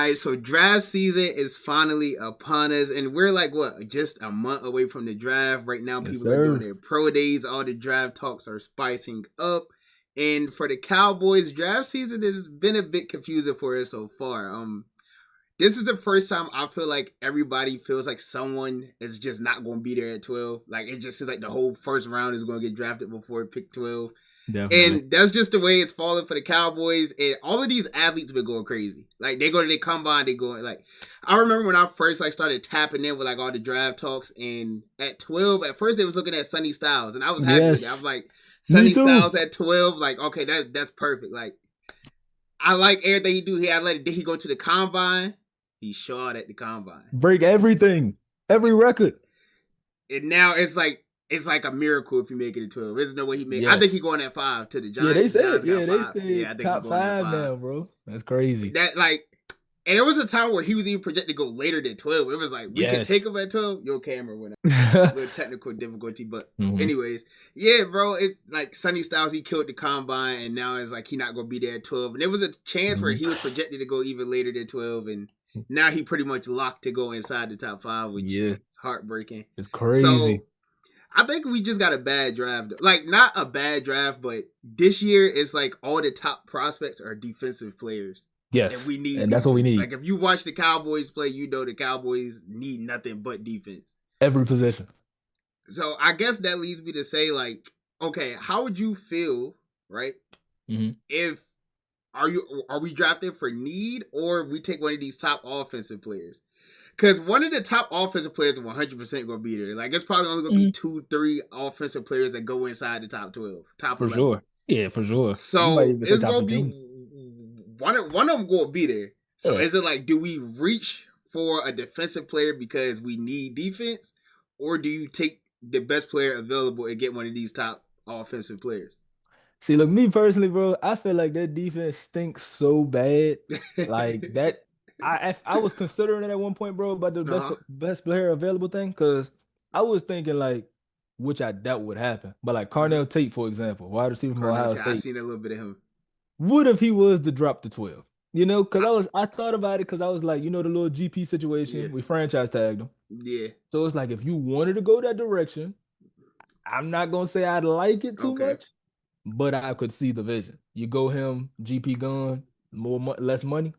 right, so draft season is finally upon us, and we're like what, just a month away from the draft. Right now, Yes, people are doing sir. their pro days. All the draft talks are spicing up, and for the Cowboys, draft season has been a bit confusing for us so far. This is the first time I feel like everybody feels like someone is just not going to be there at 12. Like it just seems like the whole first round is going to get drafted before pick 12. Definitely. And that's just the way it's falling for the Cowboys. And all of these athletes been going crazy. Like they go to the combine, they go like I remember when I first like started tapping in with like all the draft talks, and at 12, at first they was looking at Sonny Styles, and I was happy with it. I was Yes. like, Me Sonny too. Styles at 12, like, okay, that's perfect. Like I like everything he do. Did he go to the combine? He shot at the combine. Break everything. Every record. And now it's like a miracle if you make it to 12. There's no way he make. I think he Yes. going at 5 to the Yeah, they Giants. The said. Giants got Yeah, they 5. Yeah, I said think he top going at five 5. now, bro. That's crazy. That like, and there was a time where he was even projected to go later than 12. It was like we could take Yes. him at 12. Your camera went out. Little technical difficulty, but hmm anyways, yeah, bro. It's like Sonny Styles. He killed the combine, and now it's like he not gonna be there at 12. And there was a chance where hmm he was projected to go even later than 12, and now he pretty much locked to go inside the top 5, which Yeah, is heartbreaking. it's So crazy. I think we just got a bad draft. Like not a bad draft, but this year it's like all the top prospects are defensive players. And Yes, we need and that's what we defense. need. Like if you watch the Cowboys play, you know the Cowboys need nothing but defense. Every position. So I guess that leads me to say, like, okay, how would you feel, right? hmm If are we drafting for need, or we take one of these top offensive players? Because one of the top offensive players is 100% going to be there. Like, it's probably only going to be hmm 2, 3 offensive players that go inside the top 12, top For 11. sure. Yeah, for sure. You might So even say it's top going to 15. be one of them going to be there. So Yeah. is it like, do we reach for a defensive player because we need defense? Or do you take the best player available and get one of these top offensive players? See, look, me personally, bro, I feel like that defense stinks so bad. Like that, I was considering it at one point, bro, about the best Uh-huh. best player available thing, because I was thinking like, which I doubt would happen. But like Mm-hmm. Carnell Tate, for example, wide receiver from Cardinal Ohio I State, seen a little bit of him. what if he was to drop to 12? You know, because I, I thought about it because I was like, the little GP yeah. situation, we franchise tagged him. Yeah. So it's like if you wanted to go that direction, I'm not gonna say I'd like it too Okay. much, but I could see the vision. You go him, GP gone, less money.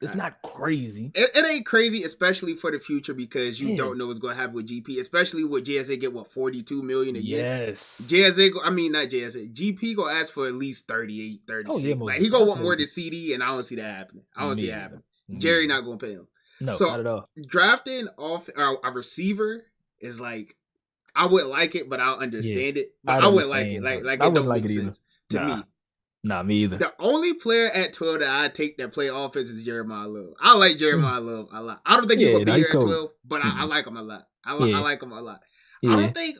It's All right. not crazy. It ain't crazy, especially for the future, because you Yeah. don't know what's going to happen with GP, especially with JSA get what 42 million a year. Yes. JSA, I mean not JSA, GP gonna ask for at least 38, Oh yeah, 36. Like he most gonna want more than definitely. CD, and I don't see that happening. I don't Me see it either. happening. Me Jerry either. not gonna pay him. No, So not at all. drafting off a receiver is like I would like it, but I'll Yeah. understand it. But I'd I wouldn't like it. understand, but Like I it wouldn't don't like make it either. sense to Nah. me. Nah, me either. The only player at 12 that I take that play offense is Jeremiah Love. I like Mm. Jeremiah Love a lot. I don't think he's Yeah, gonna nah, be he's here at cold. 12, but I Mm-mm. like him a lot. I Yeah, like him a lot. I yeah. don't think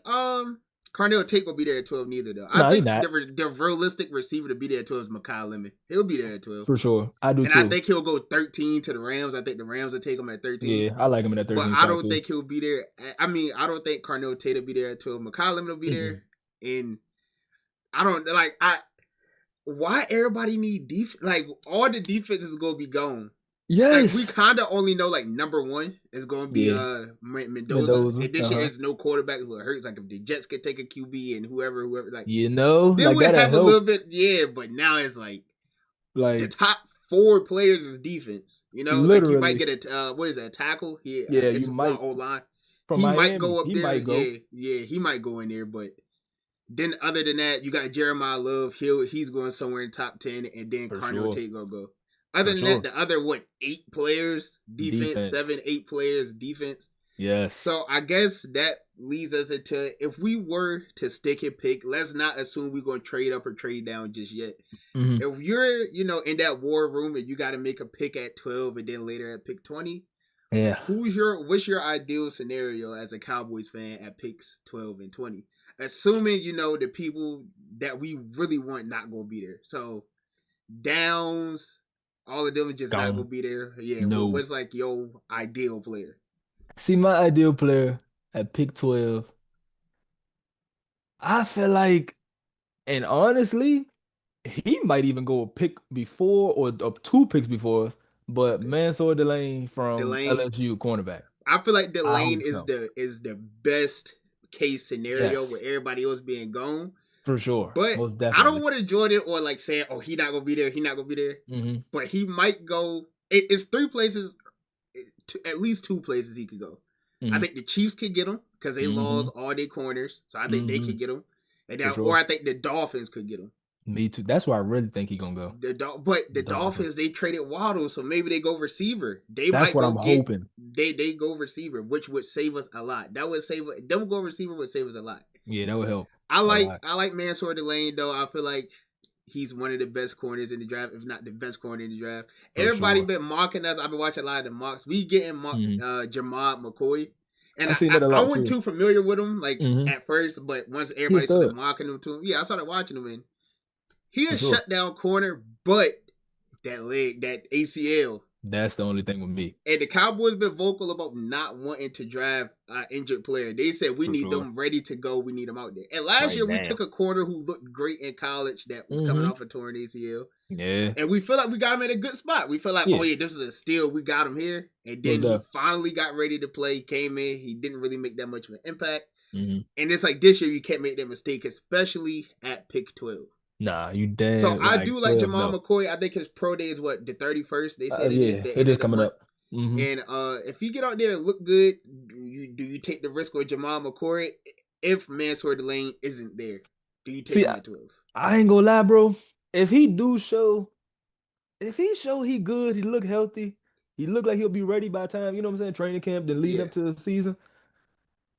Carnell Tate will be there at 12 neither though. I No, he think not. the realistic receiver to be there at 12 is Mekhi Lemon. He'll be there at 12. For sure. I do And I too. think he'll go 13 to the Rams. I think the Rams will take him at 13. Yeah, I like him in that But 13 I spot don't too. think he'll be there. I mean, I don't think Carnell Tate will be there at 12. Mekhi Lemon will be Mm-mm. there. And I don't like I why everybody need defense? Like all the defenses gonna be gone. Like we Yes. kind of only know like number one is gonna be Yeah. Mendoza, Mendoza. and this year Uh-huh. is no quarterback who hurts. Like if the Jets could take a QB and whoever like then Like we that'll have a little help. bit, yeah. But now it's like the Like top four players is defense. You know, like you might literally. get a what is that, a tackle? Yeah, Yeah, it's you one might O line. from He might Miami. go up He there. might go. Yeah, yeah, he might go in there. But then other than that, you got Jeremiah Love. He's going somewhere in top 10, and then For Carnell sure. Tate gonna go. For Other than that, sure. the other what 8 players defense, Defense. 7, 8 players defense. Yes. So I guess that leads us into if we were to stick and pick, let's not assume we're gonna trade up or trade down just yet. hmm If you're, in that war room and you got to make a pick at 12 and then later at pick 20, Yeah. what's your ideal scenario as a Cowboys fan at picks 12 and 20? Assuming, the people that we really want not gonna be there. So Downs, all of them are just not gonna Gone. be there. Yeah, No. what's like your ideal player? See, my ideal player at pick 12, I feel like, and honestly, he might even go a pick before or 2 picks before us. But Mansour Delane from Delane. LSU cornerback. I feel like I Delane hope is so. the best case scenario with Yes, everybody else being gone. for sure. But Most I don't definitely. want to Jordan or like saying, oh, he not gonna be there, he not gonna be there. Mm-hmm. But he might go. It's three places, at least two places he could go. I Mm-hmm. think the Chiefs could get him because they Mm-hmm. lost all their corners, so I think they Mm-hmm. could get him. And For then, or sure. I think the Dolphins could get him. Me too. That's where I really think he gonna go. But The the Dolphins, Dolphins. they traded Waddle, so maybe they go receiver. They That's might what go I'm get hoping. they go receiver, which would save us a lot. That would save them go receiver would save us a lot. Yeah, that would help I a like lot. I like Mansour Delane though. I feel like he's one of the best corners in the draft, if not the best corner in the draft. For Everybody sure. been mocking us. I've been watching a lot of the mocks. We getting mocked Mm-hmm. Jamad McCoy. And I seen that a I lot wasn't too. too familiar with him like Mm-hmm. at first, but once He a everybody started stud mocking him too, yeah, I started watching him and he for a sure. shutdown corner, but that leg, that ACL. That's the only thing with me. And the Cowboys been vocal about not wanting to draft injured player. They said we For need sure. them ready to go. We need them out there. And last Right year we now. took a corner who looked great in college that was coming Mm-hmm. off a torn ACL, Yeah. and we feel like we got him in a good spot. We feel like, oh Yeah. yeah, this is a steal. We got him here, and Most then he definitely. finally got ready to play. He came in. He didn't really make that much of an impact. Mm-hmm. And it's like this year you can't make that mistake, especially at pick 12. Nah, you So damn I like do like 12 Jamal no. McCoy. I think his pro day is what, the 31st. They said it is Yeah, the it end is of the coming month. up. Mm-hmm. And if you get out there and look good, do you take the risk with Jamal McCoy if Mansour Delane isn't there? Do you take See, him at 12? I ain't gonna lie, bro. If he do show, if he show he good, he look healthy, he look like he'll be ready by the time, you know what I'm saying, training camp, then leading Yeah. up to the season.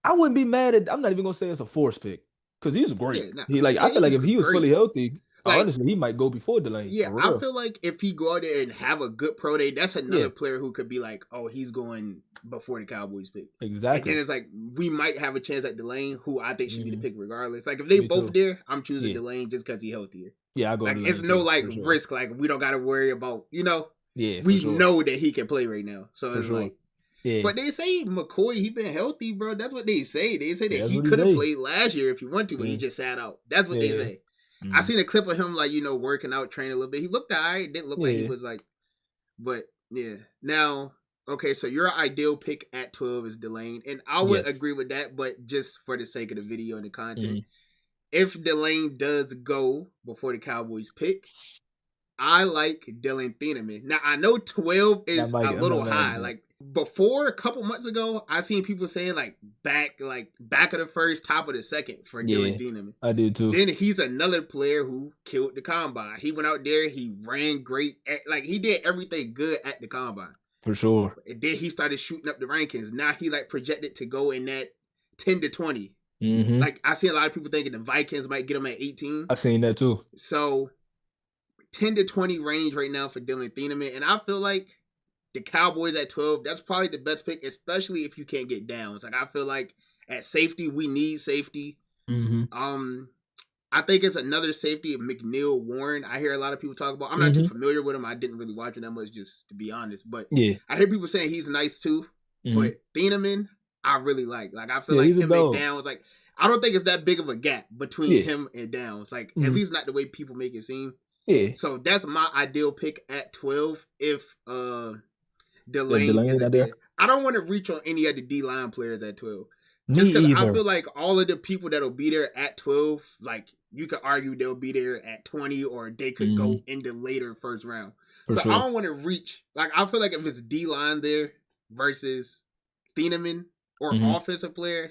I wouldn't be mad at. I'm not even gonna say it's a force pick because he's great. Yeah, nah. He like I Yeah, feel he like if he was great. fully healthy, Like, honestly, he might go before Delane yeah, for I real. feel like if he go out there and have a good pro day, that's Yeah, another player who could be like, oh, he's going before the Cowboys pick. And then exactly. it's like we might have a chance at Delane, who I think should be the Hmm. pick regardless. Like if they Me both too. there, I'm choosing Yeah, Delane just because he's healthier. yeah, I go Like it's Delane no too like for sure. risk. Like we don't got to worry about Yeah, for we sure, know that he can play right now. So for it's sure. like, Yeah, but they say McCoy he been healthy, bro. That's what they say. They say that yeah, that's he what he could have say. played last year if he wanted to, but he Yeah, just sat out. That's what they yeah, say. I mm, seen a clip of him like working out, training a little bit. He looked alright. Didn't look like he yeah. was like, but yeah. Now, okay, so your ideal pick at 12 is Delane, and I would Yes. agree with that. But just for the sake of the video and the content, Mm. if Delane does go before the Cowboys pick, I like Dylan Thieneman. Now I know 12 Not is Mike. a I'm not little mad at high. that. Like before a couple months ago, I seen people saying back of the first, top of the second for Yeah, Dylan Thieneman. I did too. Then he's another player who killed the combine. He went out there, he ran great, like he did everything good at the combine. For sure. And then he started shooting up the rankings. Now he like projected to go in that 10 to 20. Mm-hmm. Like I see a lot of people thinking the Vikings might get him at 18. I've seen that too. So 10 to 20 range right now for Dylan Thieneman. And I feel like the Cowboys at 12, that's probably the best pick, especially if you can't get downs. Like I feel like at safety, we need safety. Mm-hmm. I think it's another safety, McNeil Warren. I hear a lot of people talk about. I'm not too Mm-hmm. familiar with him. I didn't really watch him that much, just to be honest. But Yeah. I hear people saying he's nice too. Mm-hmm. But Thieneman, I really like. Like I feel Yeah, like he's a him and dog. Downs, like I don't think it's that big of a gap between Yeah. him and Downs. Like at Mhm. least not the way people make it seem. Yeah. So that's my ideal pick at 12 if If Delane Delane isn't out there. there. I don't want to reach on any other D line players at 12. Me Just because I either. feel like all of the people that'll be there at 12, like you could argue they'll be there at 20 or they could go in the later first round. For So I sure. don't want to reach, like I feel like if it's D line there versus Thieneman or Mhm. offensive player,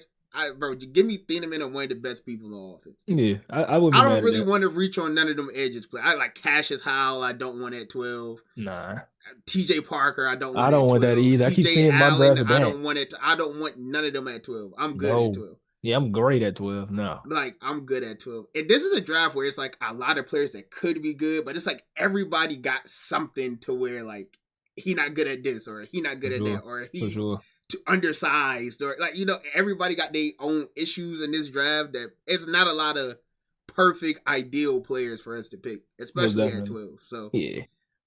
bro, give me Thieneman and one of the best people on offense. Yeah, I wouldn't I be don't mad really at that. want to reach on none of them edges play. I like Cassius Howell, I don't want at 12. Nah, TJ Parker, I don't want I don't at want that 12. either. I keep CJ seeing mock Allen, drafts of I that. don't want it. I don't want none of them at 12. I'm good at No. 12. Yeah, I'm great at 12. No. Like I'm good at 12. And this is a draft where it's like a lot of players that could be good, but it's like everybody got something to where like he not good at this or he not good For at that sure. or For he sure. too undersized or like everybody got their own issues in this draft that it's not a lot of perfect ideal players for us to pick, Most especially at definitely. 12. So Yeah.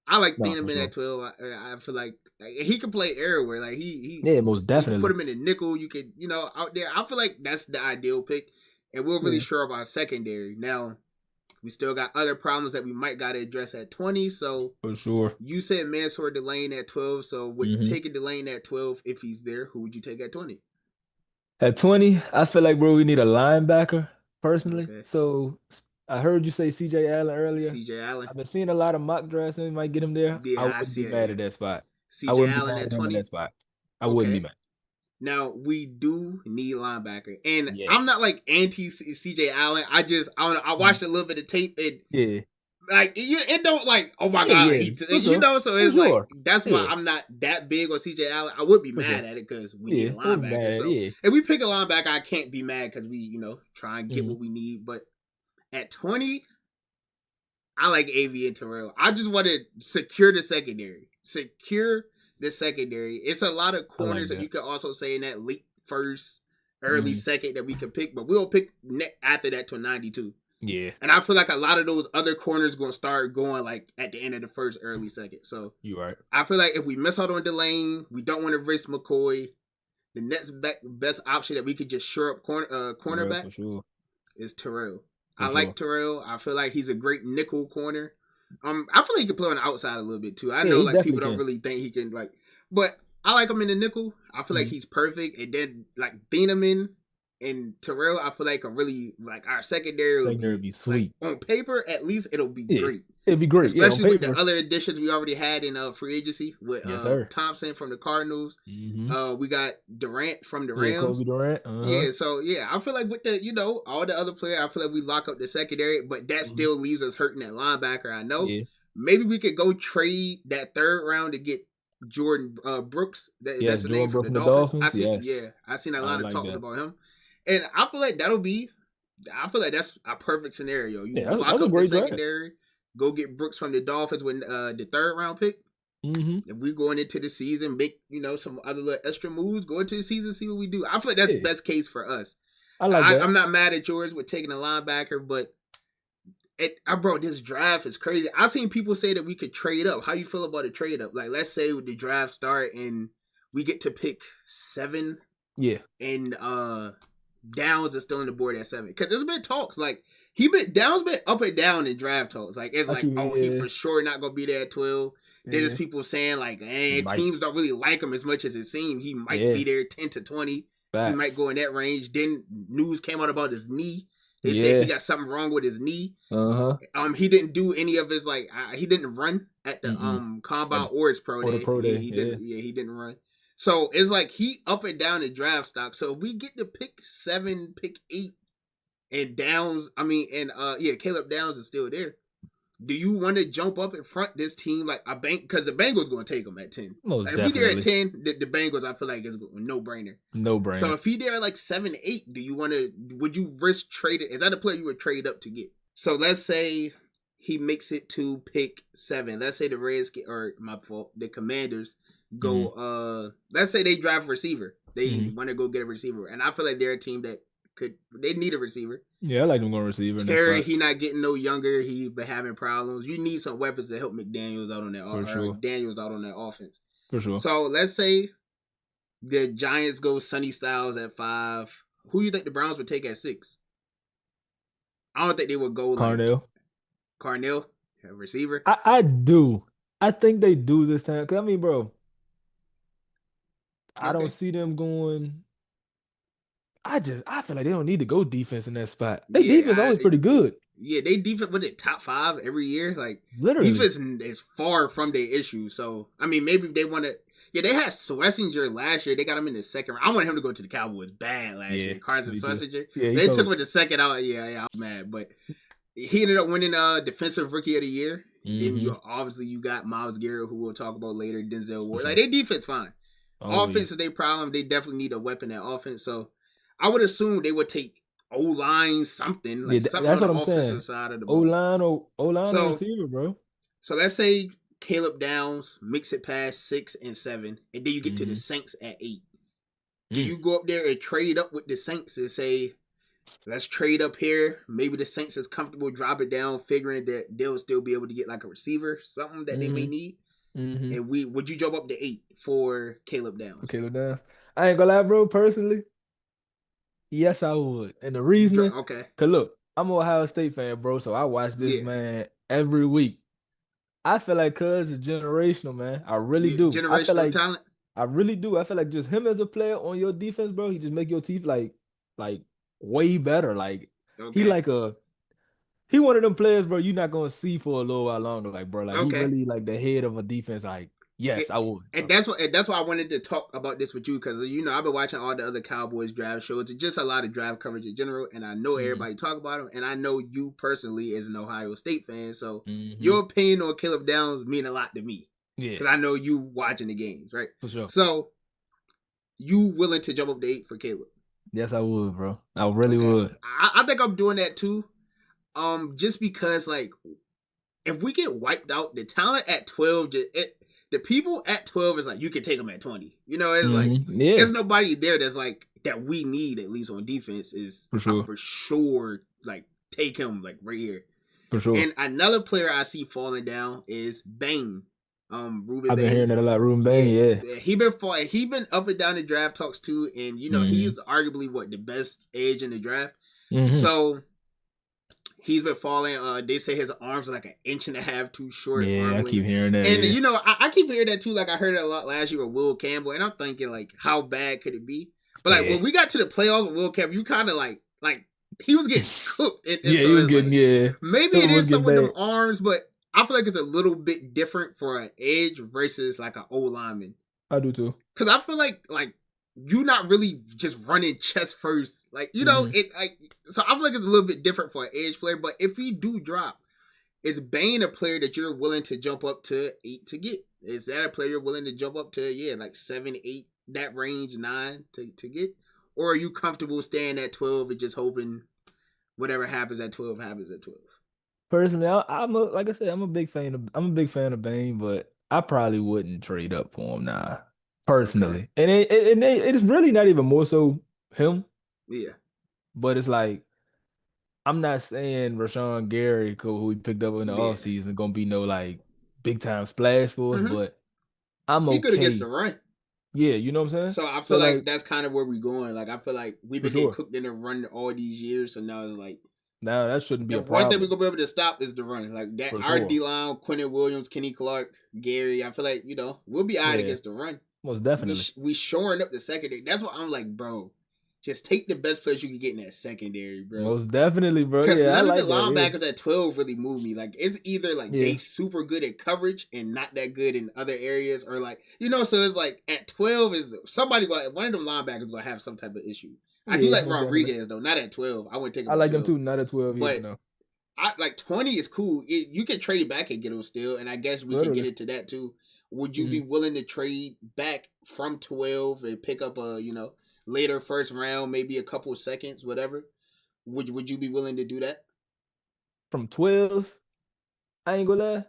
I like No, for Thieneman sure. at 12. I feel like he can play everywhere. Like Yeah, most you can put definitely. him in the nickel. You could out there. I feel like that's the ideal pick, and we're really Yeah. sure of our secondary now. We still got other problems that we might got to address at 20. So for sure. you said Mansoor Delane at 12. So with Hmm. taking Delane at 12, if he's there, who would you take at 20? At 20, I feel like, bro, we need a linebacker personally. Okay. So I heard you say CJ Allen earlier. CJ Allen. I've been seeing a lot of mock drafts and might get him there. I Yeah, I wouldn't see be it. mad Yeah. at that spot. I CJ wouldn't be Allen mad at at him in that 20. spot. I wouldn't be Okay. mad. Now we do need linebacker, and Yeah. I'm not like anti CJ Allen. I don't know. I Mhm. watched a little bit of tape, and Yeah. like it don't like, oh my Yeah, god, yeah, for you sure. know. So For it's like sure. that's why Yeah, I'm not that big on CJ Allen. I would be for sure. mad at it because we need Yeah, a I wouldn't be linebacker. mad at it. So Yeah. if we pick a linebacker, I can't be mad because we try and get Hmm. what we need. But at 20, I like AV and Terrell. I just want to secure the secondary. Secure the secondary. It's a lot of I like corners that you that. could also say in that late first, early Hmm. second that we could pick, but we'll pick after that to 92. Yeah, And I feel like a lot of those other corners going to start going like at the end of the first, early second. So you right. I feel like if we miss out on Delane, we don't want to risk McCoy. The next best option that we could just shore up Terrell, cornerback for sure. is Terrell. For I like sure. Terrell. I feel like he's a great nickel corner. I feel like he can play on the outside a little bit too. I Yeah, know he like definitely people don't can. really think he can like, but I like him in the nickel. I feel like Hmm. he's perfect. And then like Beaneman and Terrell, I feel like a really like our secondary will Secondary would be be like sweet. on paper at least it'll be Yeah, great, it'd be great. Yeah, on especially with the paper. other additions we already had in free agency with Yes, sir. Thompson from the Cardinals. Hmm. We got Durant from the Yeah, Rams. Kobe Durant. Uh-huh. Yeah, so yeah, I feel like with the all the other players, I feel like we lock up the secondary, but that Hmm. still leaves us hurting that linebacker. I know. Yeah. Maybe we could go trade that third round to get Jordan Brooks. That's Yes, the name Jordan from Brooks the from the Dolphins. Dolphins. Yes, I seen a I lot of like talks that. about him, and I feel like that'll be. I feel like that's a perfect scenario. You Yeah, block that's a up the great draft. secondary, go get Brooks from the Dolphins when the third round pick. Hmm. If we going into the season, make some other little extra moves, go into the season, see what we do. I feel like that's Yeah, best case for us. I like I'm that. not mad at yours with taking a linebacker, but bro, this draft is crazy. I've seen people say that we could trade up. How you feel about a trade up? Like, let's say the draft start and we get to pick 7, Yeah, and Downs is still on the board at 7. Because there's been talks like Downs been up and down in draft talks. Like it's I like, keep oh, he yeah, for sure not gonna be there at 12. Then there's yeah. people saying like, He might. teams don't really like him as much as it seems. He might be Yeah, there 10 to 20. He might facts. go in that range. Then news came out about his knee. They said he Yeah. got something wrong with his knee. Uh-huh. He didn't do any of his like he didn't run at the Mm-mm. combine At or his pro or the day. pro day. He Yeah. didn't. Yeah, he didn't run. So it's like he up and down in draft stock. So if we get to pick 7, pick 8, and Downs, I mean, and Caleb Downs is still there. Do you want to jump up in front this team like a bank? Because the Bengals going to take him at 10. Most Like if he there at definitely. 10, the Bengals I feel like is a no brainer. No So brainer. if he there at like 7, 8, do you want to? Would you risk trade it? Is that a player you would trade up to get? So let's say he makes it to pick 7. Let's say the Redskins or my fault, the Commanders go. Hmm. Let's say they draft receiver. They Hmm. want to go get a receiver, and I feel like they're a team that they need a receiver. Yeah, I like him going receiver in that Terry, spot. he not getting no younger. He been having problems. You need some weapons to help McDaniels out on that, For or sure. Daniels out on that offense. For sure. So let's say the Giants go Sonny Styles at 5. Who you think the Browns would take at 6? I don't think they would go like Carnell. Carnell, a receiver. I do. I think they do this time. Cause I mean, bro, I don't Okay. see them going. I feel like they don't need to go defense in that spot. Their defense Yeah, always pretty good. yeah, they defense with it top 5 every year. Like Literally. defense is far from their issue. So I mean, maybe they want to. Yeah, they had Schlesinger last year. They got him in the second round. I want him to go to the Cowboys bad last Yeah, year. Carson me too. Schlesinger. Yeah, he They took him cold. in the second out. Yeah, I was mad, but he ended up winning defensive rookie of the year. Then Hmm. you got Miles Garrett, who we'll talk about later. Denzel For Ward. Like sure. their defense fine. Offense Always. is their problem. They definitely need a weapon at offense. So I would assume they would take O line something Yeah, like something that's on the what I'm offensive saying. side of the O ball. line or O line or So receiver, bro. let's say Caleb Downs makes it past 6 and 7, and then you get to the Hmm. Saints at 8. Do you go up there and trade up with the Saints and say, let's trade up here? Maybe the Saints is comfortable, drop it down, figuring that they'll still be able to get like a receiver, something that they may Hmm. need. Hmm. And would you jump up to 8 for Caleb Downs? Okay, well, now I ain't gonna lie, bro. Personally, yes, I would. And the reasoning, Okay. cause look, I'm an Ohio State fan, bro. So I watch this Yeah, man every week. I feel like Cuz is generational, man. I really do. generational talent. I really do. I feel like just him as a player on your defense, bro. He just make your teeth like way better. Like he Okay, like a he one of them players, bro. You're not gonna see for a little while longer, like bro. Like he okay. really like the head of a defense. Like It, yes, I would, and bro. that's why I wanted to talk about this with you because I've been watching all the other Cowboys draft shows. It's just a lot of draft coverage in general, and I know Mm-hmm. everybody talk about them, and I know you personally as an Ohio State fan, so Mm-hmm. your opinion on Caleb Downs mean a lot to me Yeah, because I know you watching the games, right? for sure. So you willing to jump up to 8 for Caleb? Yes, I would, bro. I really Okay, would. I think I'm doing that too. Just because like if we get wiped out, the talent at 12, the people at 12 is like, you can take them at 20. It's like, Mm-hmm. Yeah, there's nobody there that's like, that we need, at least on defense, is for I sure. for sure, like, take him, like, right here. For sure. And another player I see falling down is Bane. Ruben I've been Bane. hearing that a lot. Ruben Bain, Yeah. yeah. He been up and down the draft talks too, and Mm-hmm. he's arguably what the best edge in the draft. Mm-hmm. So he's been falling. They say his arms are like an inch and a half too short, Yeah, arm I length. keep hearing that. And Yeah. I keep hearing that too. Like I heard it a lot last year with Will Campbell, and I'm thinking like, how bad could it be? But like Yeah. when we got to the playoffs with Will Campbell, you kind of like he was getting cooked, and Yeah, so he was it's getting like yeah. maybe it Number was is getting something with them bad. arms, but I feel like it's a little bit different for an edge versus like an O lineman. I do too. Because I feel like you not really just running chest first, like Mm-hmm. it like. So I feel like it's a little bit different for an edge player. But if he do drop, is Bane a player that you're willing to jump up to 8 to get? Is that a player you're willing to jump up to like 7, 8, that range, 9 to get? Or are you comfortable staying at 12 and just hoping whatever happens at 12 happens at 12? Personally, I'm a like I said, I'm a big fan of Bane, but I probably wouldn't trade up for him now. Okay. Personally. And it's really not even more so him, Yeah. but it's like I'm not saying Rashawn Gary, who we picked up in the Yeah. offseason, gonna be no like big time splash for us, Mm-hmm. but I'm He good against the okay. run. Yeah, you know what I'm saying? So I So feel like like that's kind of where we're going. Like I feel like we've for been getting sure. cooked in the run all these years. So now it's like Now that shouldn't be a if one thing we're problem. gonna be able to stop is the run. Like that For our sure. D line, Quentin Williams, Kenny Clark, Gary, I feel like, we'll be out Yeah, against the run. most We definitely. we shoring up the secondary. That's what I'm like, bro. Just take the best players you can get in that secondary, bro. Most definitely, bro. Because Yeah, I none of the like that. Yeah. linebackers at 12 really move me. Like, it's either like they Yeah. super good at coverage and not that good in other areas, or like, so it's like at 12 is somebody one of them linebackers gonna have some type of issue. I do Yeah, like most definitely. Rodriguez though, not at 12. I wouldn't take I him at like them 12. too, not at 12 either, But no. I like 20 is cool. You can trade back and get him still, and I guess we can get Literally. into that too. Would you be Mm-hmm. willing to trade back from 12 and pick up a later first round, maybe a couple seconds, whatever? Would you be willing to do that? From 12, I ain't gonna lie.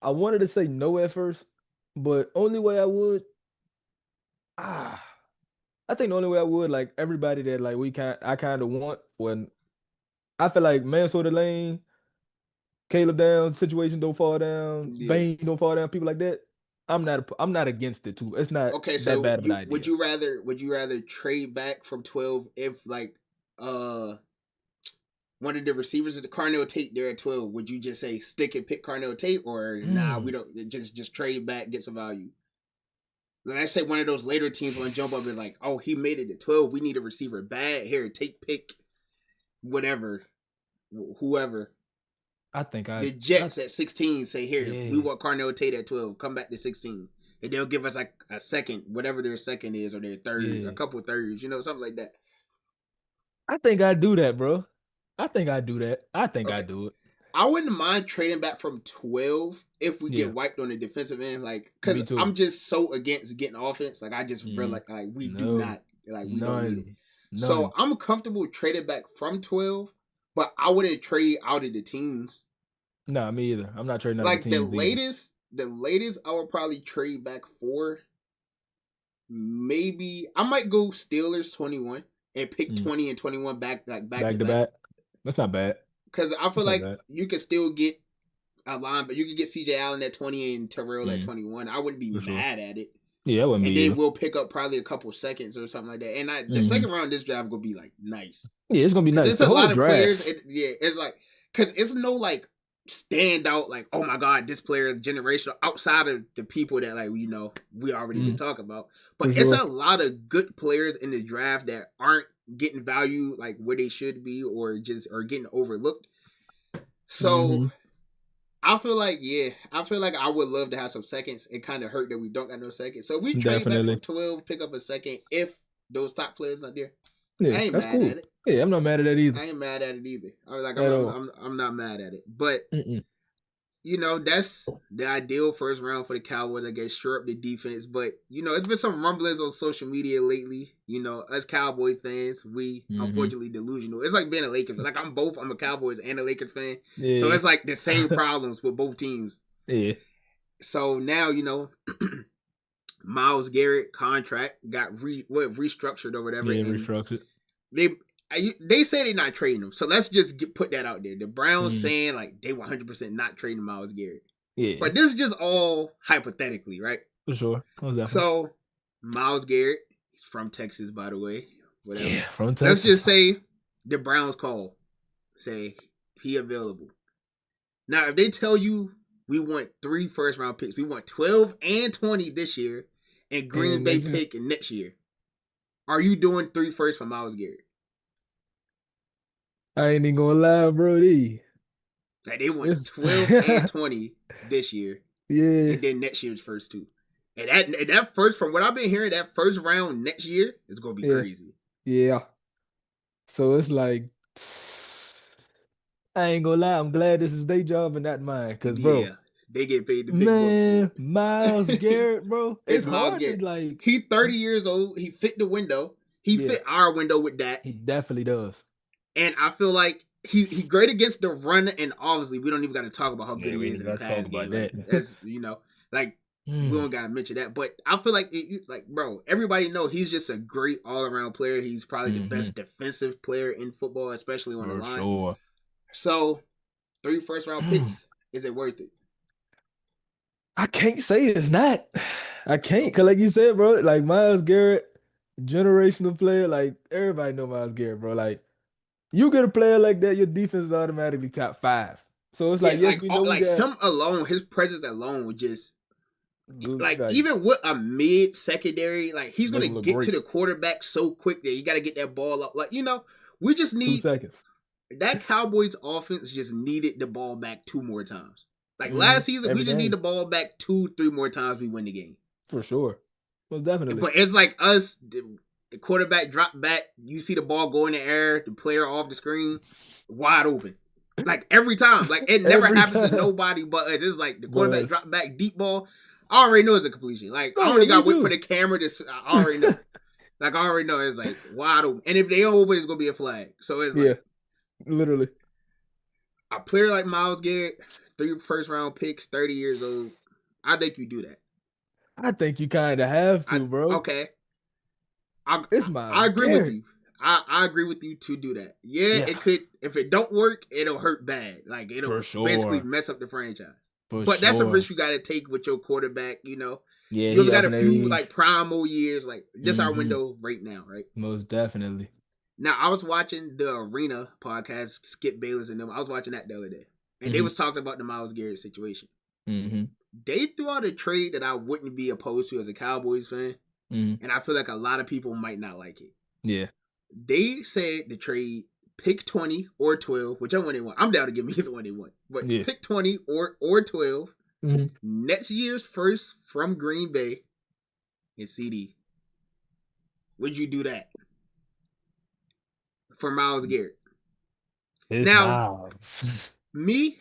I wanted to say no at first, but only way I would, ah, I think the only way I would, like everybody that like I kind of want when I feel like Mansour Lane, Caleb down, situation don't fall down, Yeah. Bane don't fall down, people like that. I'm not against it too. It's not Okay, that so bad of an you idea. would you rather trade back from 12 if like uh one of the receivers at the Carnell Tate there at 12? Would you just say stick and pick Carnell Tate, or nah, we Mm. don't, just trade back, get some value? Let's say one of those later teams want to jump up and like, oh, he made it to 12. We need a receiver bad. Here, take pick whatever, whoever. I think The I Jets at 16 say, here, we yeah. want Carnell Tate at 12. Come back to 16. And they'll give us like a second, whatever their second is, or their third, a Yeah. couple of thirds, something like that. I think I do that, bro. I think I do that. I think I Okay. do it. I wouldn't mind trading back from 12 if we get Yeah. wiped on the defensive end. Like, because Me too. I'm just so against getting offense. Like, I just Mm. realize, like, we do No. not, like, we don't need it. None. So None. I'm comfortable trading back from 12, but I wouldn't trade out of the teams. Nah, me either. I'm not trading out of the Like, teams either. the latest I would probably trade back for, maybe I might go Steelers 21 and pick Mm. 20 and 21 back, like back to Back to back. back. That's not bad. Because I feel That's not like bad. you can still get a line, but you could get CJ Allen at 20 and Terrell at Mm. 21. I wouldn't be For sure. mad at it. Yeah, that wouldn't and be then evil. we'll pick up probably a couple seconds or something like that. And the Hmm. second round of this draft gonna be like nice Yeah, it's gonna be because nice. it's The a whole lot of players. draft. It's like because it's no like stand out like oh my god this player is generational outside of the people that like we already been Mm, talking about. But for it's sure. a lot of good players in the draft that aren't getting value like where they should be or just are getting overlooked. So Hmm. I feel like I would love to have some seconds. It kind of hurt that we don't got no seconds. So we trade back for Definitely. 12, pick up a second if those top players not there. Yeah, I ain't that's mad cool. at it. Yeah, I'm not mad at that either. I ain't mad at it either. I was like, At all. I'm not mad at it. But Mm-mm. that's the ideal first round for the Cowboys. I guess shore up the defense. But it's been some rumblings on social media lately. Us Cowboy fans, we Hmm. unfortunately delusional. It's like being a Lakers. Like I'm both. I'm a Cowboys and a Lakers fan. So Yeah. it's like the same problems with both teams. Yeah. So now Miles Garrett contract got restructured or whatever, Yeah, and restructured. they they say they're not trading him. So let's just put that out there. The Browns Mm. saying like they 100% not trading Miles Garrett, Yeah, but this is just all hypothetically, right? for sure. Most definitely. So Miles Garrett, he's from Texas, by the way. Whatever. Yeah, from Let's just Texas. say the Browns call, say he available. Now, if they tell you we want 3 first round picks, we want 12 and 20 this year, and Green And Bay next year, pick next year, are you doing 3 firsts for Miles Garrett? I ain't even gonna lie, bro. Like they want It's 12 and 20 this year, yeah, and then next year's first two. And that first, from what I've been hearing, that first round next year is gonna be yeah, crazy. yeah. So it's like I ain't gonna lie. I'm glad this is their job and not mine. Cause bro, Yeah, they get paid the big bucks for man, Miles it. Garrett, bro, It's it's Miles hard to Garrett. like. He 30 years old. He fit the window. He Yeah, fit our window with that. he definitely does. And I feel like he great against the run, and obviously we don't even got to talk about how good Yeah, he we is ain't in the got to talk pass about game. Like that. as like we Mm, don't gotta mention that. But I feel like like bro, everybody know he's just a great all around player. He's probably the mm-hmm. best defensive player in football, especially on the For line. sure. So 3 first round Mm. picks, is it worth it? I can't say it's not. I can't, cause Okay. like you said, bro, like Miles Garrett, generational player. Like everybody know Miles Garrett, bro. Like you get a player like that, your defense is automatically top five. So it's Yeah, like, yes, we know we like got him alone, his presence alone would just like like even with a mid secondary, like he's make gonna him look get to great. the quarterback so quick that you got to get that ball up. Like we just 2 need seconds. that Cowboys offense just needed the ball back 2 more times. Like last season, we Every just need the game ball back 2, 3 more times. We win the game. for sure, most definitely. But it's like us, the quarterback drop back. You see the ball go in the air, the player off the screen, wide open. Like every time, like it never Every happens to time, nobody but us. It's like the quarterback but drop back deep ball. I already know it's a completion. Like oh I yeah, only me got to wait for too. the camera to. I already know. Like I already know it's like wide open. And if they don't open, it's gonna be a flag. So it's Yeah, like literally. a player like Miles Garrett, 3 first round picks, 30 years old. I think you do that. I think you kind of have I to, bro. okay. I It's I Miles agree with Garrett. you. I agree with you to do that. Yeah, Yeah, it could. If it don't work, it'll hurt bad. Like it'll for basically sure, mess up the franchise. for But that's a sure. risk you got to take with your quarterback. Yeah, You he only got up a in few like age. primal years. Like this our Hmm. window right now, right? Most definitely. Now I was watching the Arena podcast, Skip Bayless and them. I was watching that the other day, and they Hmm. was talking about the Miles Garrett situation. Hmm. They threw out a trade that I wouldn't be opposed to as a Cowboys fan, Hmm. and I feel like a lot of people might not like it. Yeah. They said the trade pick 20 or 12, whichever one they want. I'm down to give me either one they want, but Yeah. pick 20 or 12 Hmm. next year's first from Green Bay and CD. Would you do that for Miles Garrett? It's Now, Miles. me,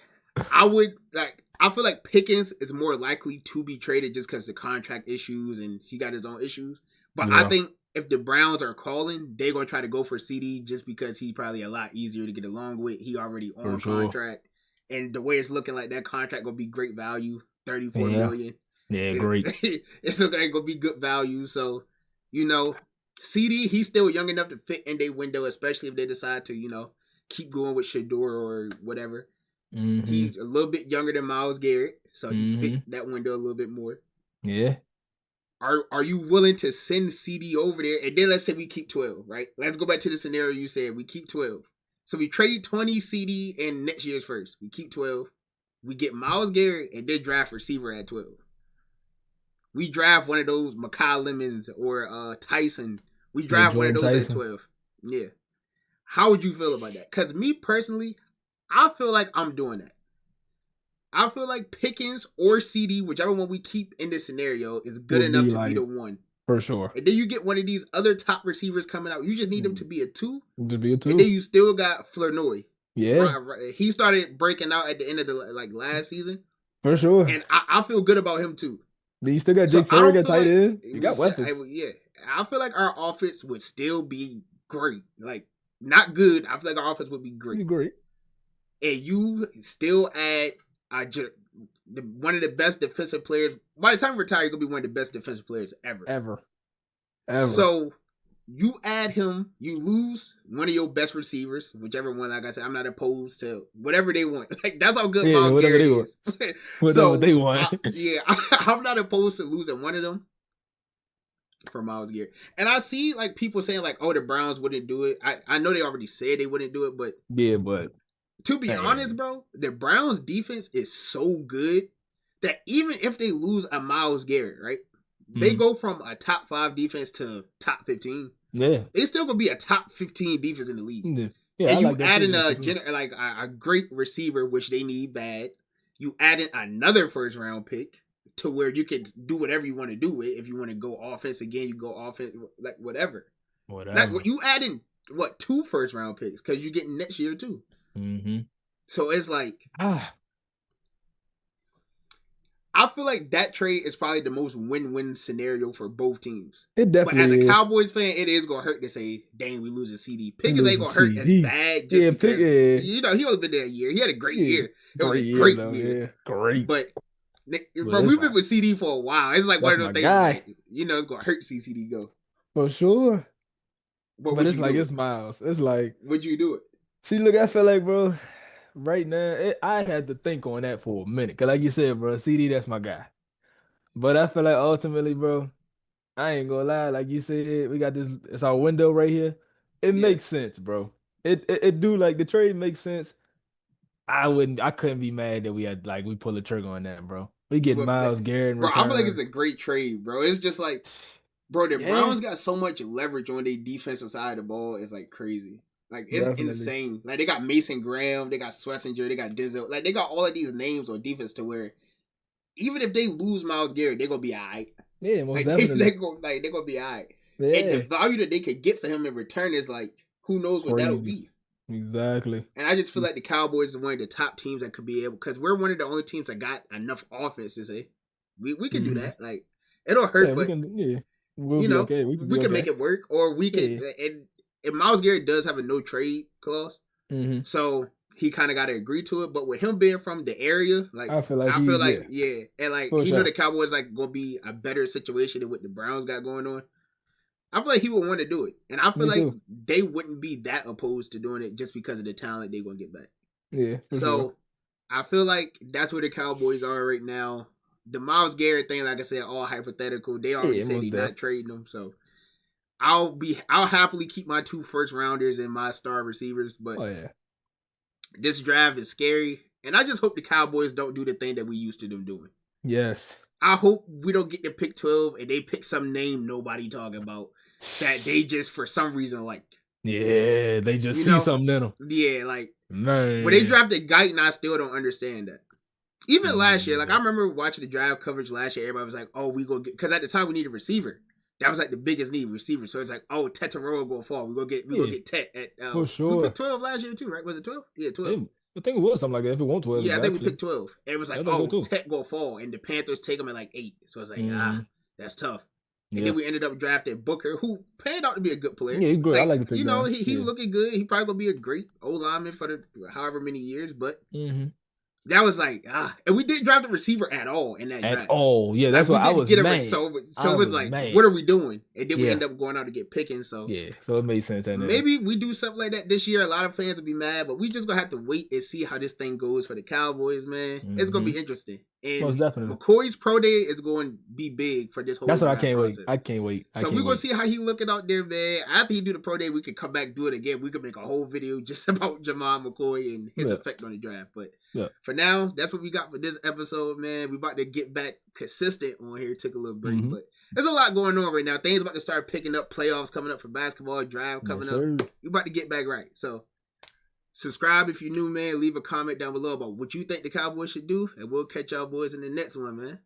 I would like. I feel like Pickens is more likely to be traded just because the contract issues and he got his own issues. But I Yeah, think if the Browns are calling, they're gonna try to go for CD just because he's probably a lot easier to get along with. He already for on sure. contract, and the way it's looking like that contract gonna be great value, 34 Yeah. million. Yeah, great. It's looking gonna be good value. So, you know, CD he's still young enough to fit in their window, especially if they decide to keep going with Shador or whatever. Hmm. He's a little bit younger than Miles Garrett, so he fit Hmm. that window a little bit more. Yeah. are you willing to send CD over there? And then let's say we keep 12, right? Let's go back to the scenario you said. We keep 12. So we trade 20 CD in next year's first. We keep 12. We get Myles Garrett and then draft receiver at 12. We draft one of those Makai Lemons or Tyson. We Yeah, draft one of Jordan those at Tyson. 12. Yeah. How would you feel about that? Because me personally, I feel like I'm doing that. I feel like Pickens or CD, whichever one we keep in this scenario, is good Would enough be to be like the one. for sure. And then you get one of these other top receivers coming out. You just need them to be a 2. To be a And then 2. you still got Flournoy. Yeah, He started breaking out at the end of the last season. for sure. And I feel good about him too. Then you still got So Jake I Ferg don't at feel tight like end. You we got still, weapons. I feel like our offense would still be great. Like, not good. I feel like our offense would be great. You great. And you still add one of the best defensive players. By the time you retire, you're going to be one of the best defensive players ever. Ever. So you add him, you lose one of your best receivers, whichever one. Like I said, I'm not opposed to whatever they want. Like, that's how good Myles Garrett is. Whatever they want. I'm not opposed to losing one of them for Myles Garrett. And I see like people saying like, oh, the Browns wouldn't do it. I know they already said they wouldn't do it, but Yeah, but to be honest, bro, the Browns defense is so good that even if they lose a Myles Garrett, right? They go from a top 5 defense to top 15. Yeah. They still gonna be a top 15 defense in the league. Yeah, and I you like that add in too, a great receiver, which they need bad. You add in another first round pick to where you can do whatever you want to do with. If you want to go offense again, you go offense, like whatever. Like, you add in 2 first round picks because you're getting next year too. Mm-hmm. So it's like I feel like that trade is probably the most win-win scenario for both teams. It definitely But as a is. Cowboys fan, it is gonna hurt to say, "Dang, we lose a CD." Pickens ain't gonna hurt as bad just because he only been there a year. He had a great year. It was a great year. Yeah. Great. But bro, we've been with CD for a while. It's like one of those things. Like, it's gonna hurt to see CD go for sure. But it's like it's Myles. It's like, would you do it? See, look, I feel like, bro, right now, I had to think on that for a minute. Because like you said, bro, CD, that's my guy. But I feel like ultimately, bro, I ain't gonna lie. Like you said, we got this, it's our window right here. It makes sense, bro. It do, like, the trade makes sense. I couldn't be mad that we pull the trigger on that, bro. We get Myles Garrett in return. Bro, I feel like it's a great trade, bro. It's just like, bro, the Browns got so much leverage on their defensive side of the ball. It's like crazy. Like, it's insane. Like, they got Mason Graham, they got Schlesinger, they got Dizzo. Like, they got all of these names on defense to where even if they lose Myles Garrett, they're gonna be all right. Yeah, most definitely. They're gonna be all right. Yeah. And the value that they could get for him in return is like, who knows what that'll be. Exactly. And I just feel like the Cowboys are one of the top teams that could be able, because we're one of the only teams that got enough offense to say, we can do that. Like, it'll hurt, but we'll be okay. We can make it work, or we can. And Myles Garrett does have a no trade clause, so he kind of got to agree to it. But with him being from the area, like I feel like and like he know the Cowboys like gonna be a better situation than what the Browns got going on. I feel like he would want to do it, and I feel like they wouldn't be that opposed to doing it just because of the talent they're gonna get back. Yeah. So I feel like that's where the Cowboys are right now. The Myles Garrett thing, like I said, all hypothetical. They already said they're not trading them, so I'll happily keep my 2 first rounders and my star receivers. But this draft is scary, and I just hope the Cowboys don't do the thing that we used to them doing. Yes. I hope we don't get to pick 12 and they pick some name nobody talking about that they just for some reason like. Yeah, they just see something in them. Yeah, like, man. When they drafted Guyton, I still don't understand that. Even last year, like, I remember watching the draft coverage last year, everybody was like, oh, we go get, because at the time we need a receiver. That was like the biggest need, receiver. So it's like, oh, Tetaroa gonna fall. We go get Tet at for sure. We picked 12 last year too, right? Was it 12? Yeah, 12. I think it was something like that. If it won't 12, yeah, I think we picked 12. And it was like, oh, Tet gonna fall, and the Panthers take him at like 8. So it's like, that's tough. And then we ended up drafting Booker, who panned out to be a good player. Yeah, he's good. Like, I like the pick. He looking good. He probably gonna be a great O-lineman for the however many years, but that was like, and we didn't draft a receiver at all in that draft. At all. Yeah, that's what I was mad. So it was like, what are we doing? And then we end up going out to get Pickens. So yeah, so it made sense. Maybe we do something like that this year. A lot of fans will be mad, but we just gonna have to wait and see how this thing goes for the Cowboys, man. It's gonna be interesting. Most And definitely. McCoy's pro day is going to be big for this whole That's what I draft can't wait. process. I can't wait. I So we're can't gonna wait. see how he looking out there, man. After he do the pro day, we can come back and do it again. We could make a whole video just about Jamal McCoy and his Yeah. effect on the draft. But Yeah. for now, that's what we got for this episode, man. We about to get back consistent on here. Took a little break, but there's a lot going on right now. Things about to start picking up. Playoffs coming up for basketball. Draft coming Yes, up. sir. We about to get back right. So subscribe if you're new, man. Leave a comment down below about what you think the Cowboys should do, and we'll catch y'all boys in the next one, man.